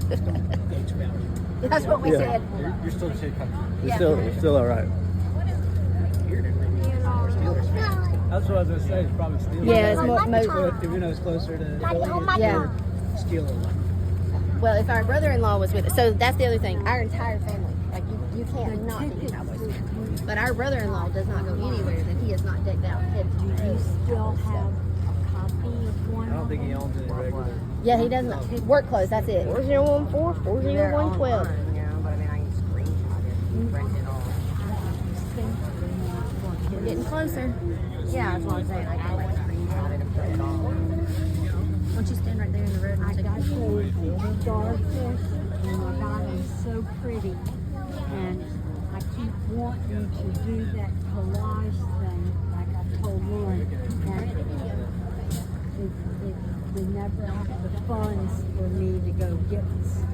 That's what we said. You're still the same country. You're still all right. That's what I was gonna say. It's probably Steelers. Yeah, it's more. Even though it's closer to Yeah. Steelers. Well, if our brother-in-law was with us, so that's the other thing. Our entire family, like you can't not be a Cowboys fan. But our brother-in-law does not go anywhere that he is not decked out head to toe. You still have a copy of one? I don't think he owns any regular. Yeah, he doesn't. Work clothes. That's it. 4014-401-12. We're getting closer. Yeah, that's what I'm saying. I can like screenshot it and put it on. Why don't you stand right there in the road and I take got a picture? those starfish, and I got them so pretty. And I keep wanting to do that collage thing, like I told Lauren. And they never have the funds for me to go get the stuff.